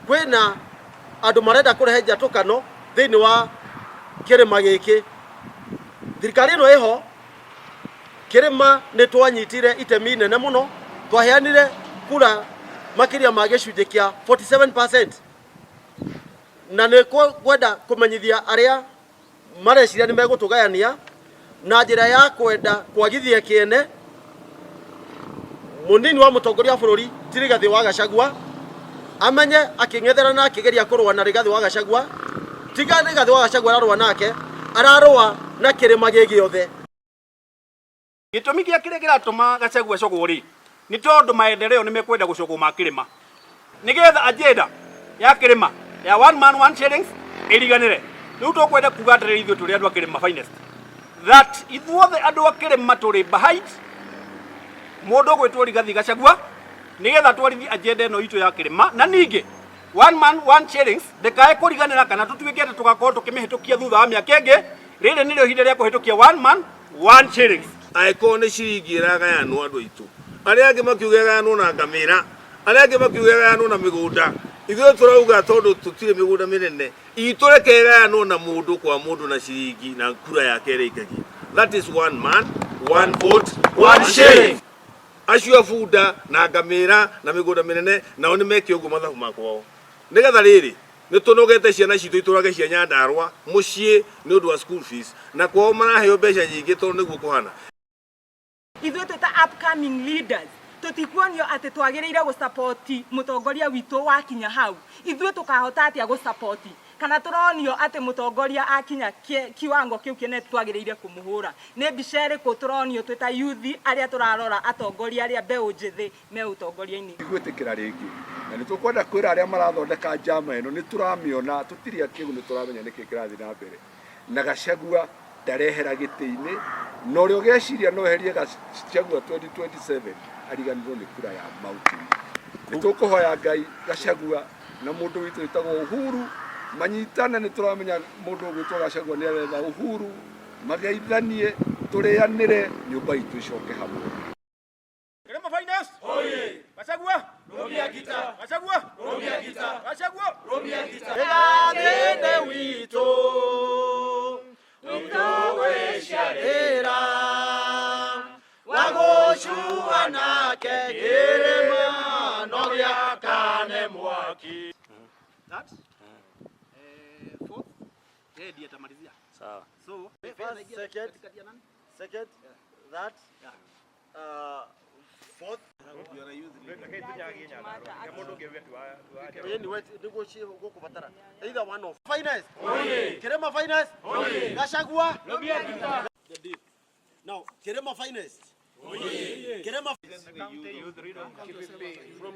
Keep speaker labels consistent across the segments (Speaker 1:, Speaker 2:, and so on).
Speaker 1: kwina andu marenda kurehe njatukano thiini wa kirima giki. Thirikari ino iho kirima ni twanyitire itemi nene muno, twaheanire kura makiria ma gicunji kia 47%, na ni kwenda kumenyithia aria mareciria ni megutugayania na njira ya kwenda kwagithia kiene munini wa mutongoria wa bururi ti Rigathi wa Gachagua amenye aking'ethera na akigeria kurwa na Rigathi wa Gachagua, tiga Rigathi wa Gachagua ararwa nake, ararwa na kirima gigiothe.
Speaker 2: Gitumi kia kire kiratuma Gachagua cogwo ri ni tondu maendeleo ni mekwenda gucogwo ma kirima, nigetha agenda ya kirima ya one man one shillings iriganire. Riu tukwenda kuga atiriri ithuĩ tũrĩ andũ a Kirima Finest that ithuothe andũ a Kirima tũrĩ behind mũndũ ũgwĩtwo Rigathi Gachagua nigetha twarithi agenda ĩno itũ ya Kirima, na ningĩ one man one shillings ndĩkae kũriganĩra kana tũtuĩke atĩ tũgakorwo tũkĩmĩhĩtũkia thutha wa mĩaka ĩngĩ. Rĩrĩ nĩrĩo ihinda rĩa kũhĩtũkia one man one shillings.
Speaker 3: Aĩkorwo nĩ ciringi ĩragayanwo andũ aitũ, arĩa angĩ makiuga ĩgayanwo na ngamĩra, arĩa angĩ makiuga ĩgayanwo na mĩgũnda. Ithuĩ tũrauga tondũ tũtirĩ mĩgũnda mĩnene, itũ reke ĩgayanwo na mũndũ kwa mũndũ na ciringi na kura yake ĩrĩkagia. That is one man one vote one shilling. Acio bunda na ngamĩra na mĩgũnda mĩnene nao nĩ meke ũguo mathabu makwao. Nĩgetha rĩrĩ nĩ tũnogete ciana citũ itũrage cia Nyandarua mũciĩ nĩ ũndũ wa school fees, na kwao maraheo mbeca nyingĩ tondũ nĩguo kũhana.
Speaker 4: Ithuĩ twĩta upcoming leaders tutikuonio ati twagĩrĩire gũsapoti mũtongoria witũ wakinya hau. Ithuĩ tukahota atia gũsapoti kana turonio ati mũtongoria akinya kiwango kiu kĩnene twagĩrĩire kũmũhũra? Nĩ mbica ĩrĩkũ turonio twĩta youth arĩa turarora atongoria arĩa mbeũ njĩthĩ me ũtongoria-inĩ?
Speaker 5: Igwĩtĩkĩra rĩngĩ na nĩ tũkwenda kwĩra arĩa marathondeka njama ĩno nĩ tũramĩona, tũtirĩ akĩgu nĩ tũramenya nĩkĩ kĩrathiĩ na mbere. Na Gachagua ndarehera gĩtĩ-inĩ, na ũrĩa ũgeciria no eherie Gachagua 2027 ariganirwo nĩ kura ya mauti. Nĩ tũkũhoya Ngai Gachagua na mũndũ witũ wĩtagwo Uhuru manyitane. Nĩ tũramenya mũndũ wĩtagwo Gachagua nĩ aretha Uhuru mageithanie, tũrĩanĩre, nyũmba itũ icoke hamwe.
Speaker 2: Kirima Finest oye! Gachagua romia gita, Gachagua romia gita, Gachagua romia gita.
Speaker 1: Rigathi witũ wĩtũgwĩciarĩra wagũcua nake kĩrĩma no gĩakane mwaki.
Speaker 2: That fourth ndiye tamalizia sawa. So
Speaker 1: second that fourth either one of Finest Kirima Finest Gachagua now Kirima Finest Kirima from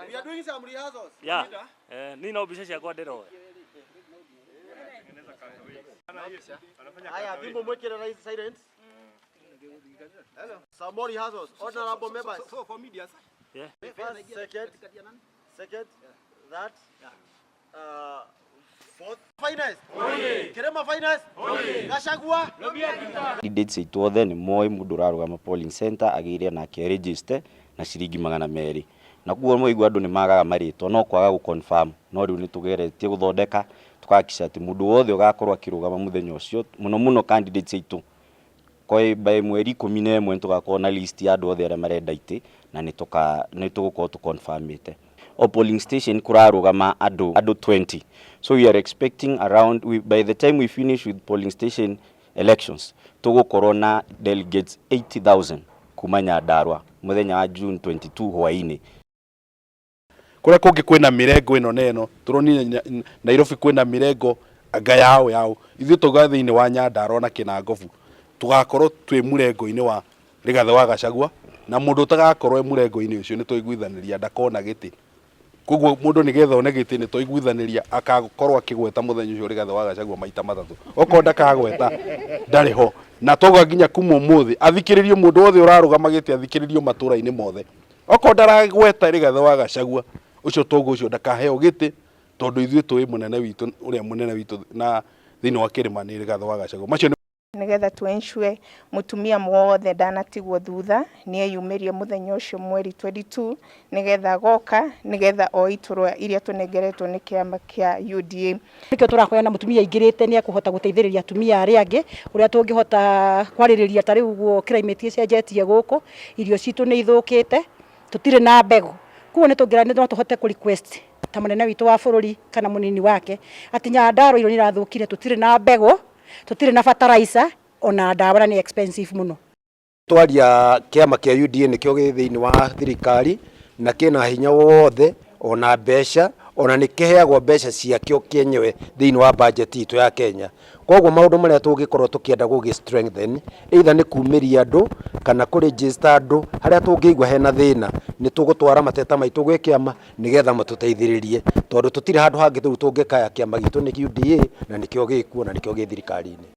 Speaker 1: we are doing some rehearsals.
Speaker 6: Yeah. Nina obisha cia ndero.
Speaker 1: Aya, bimbo mwekere silent. Hello. Some more rehearsals. Honorable members.
Speaker 2: For media, sir.
Speaker 6: Yeah.
Speaker 1: Second that fourth Finest Kirima Finest Gachagua
Speaker 7: candidates itwothe nĩ moĩ mũndũ ũrarũgama polling center agĩire nake register na ciringi 200. Na kuo moigua andũ nĩ magaga marĩtwa no kwaga gũconfirm, no rĩu nĩ tũgeretie gũthondeka tũkakica atĩ mũndũ wothe ũgakorwo akĩrũgama mũthenya ũcio mũno candidates itũ kwa by mweri 11 tũgakorwo na list ya andũ othe arĩa marenda itĩ na nĩ tũgũkorwo tũconfirmĩte. O polling station kurarũgama andũ 20. So we are expecting around by the time we finish with polling station elections tũgũkorwo na delegates 80,000 kuma Nyandarua mũthenya wa June 22 hwaĩ-inĩ.
Speaker 5: Kũrĩa kũngĩ kwĩna mirengo ĩno neno tũroni Nairobi kwĩna mirengo anga yao ithuĩ tũga thĩinĩ wa Nyandarua na Kinangofu tũgakorwo twĩ mũrengo-inĩ wa Rigathi wa Gachagua, na mũndũ ũtagakorwo mũrengo-inĩ ũcio nĩ tũiguithanĩria ndakona gĩtĩ. Koguo mũndũ nĩgetha one gĩtĩ nĩ tũiguithanĩria akakorwo akĩgweta mũthenya ũcio Rigathi wa Gachagua maita matatũ. Okorwo ndakagweta ndarĩ ho, na toga nginya kuma ũmũthĩ athikĩrĩrio mũndũ wothe ũrarũgama gĩtĩ athikĩrĩrio matũra-inĩ mothe. Okorwo ndaragweta Rigathi wa Gachagua ucio togo ucio ndakaheo gĩtĩ tondũ ithuĩ tũĩ mũnene witũ ũrĩa mũnene witũ na thĩinĩ wa Kirima nĩ Rigathi wa Gachagua. Macio
Speaker 8: nigetha tu ensure mutumia mwothe ndanatigwo thutha ni eyumirie muthenya ucio mweri 22 nigetha goka nigetha o iturwa iria tunengeretwo ni kiama kia UDA
Speaker 9: nikio turakoya na mutumia ingirite ni akuhota guteithiriria atumia aria angi uria tungihota kwaririria tari uguo climate icenjetie guku irio citu ni ithukite tutire na mbegu kuo ni tungirani no tuhote ku request ta munene witu wa bururi kana munini wake ati Nyandarua irio ni rathukire tutire na mbegu tutire na fertilizer ona ndawa ni expensive muno.
Speaker 10: Twaria kiama kia UDA nikio githiini wa thirikari na kina hinya wothe ona mbeca ona nikiheagwo mbeca ciakio kienyewe thiini wa budget itu ya Kenya. Koguo maundu maria tungikorwo tukienda gugi strengthen either ni kumiria andu kana ku register andu haria tungigwa hena thina ni tugutwara mateta maitu gwi kiama nigetha matuteithiririe tondu tutire handu hangi tungikaya kiama gitu ni UDA na nikio gikuo na nikio gi thirikari-ini.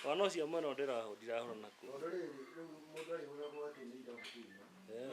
Speaker 6: Wano cia mwena ndirahurana naku.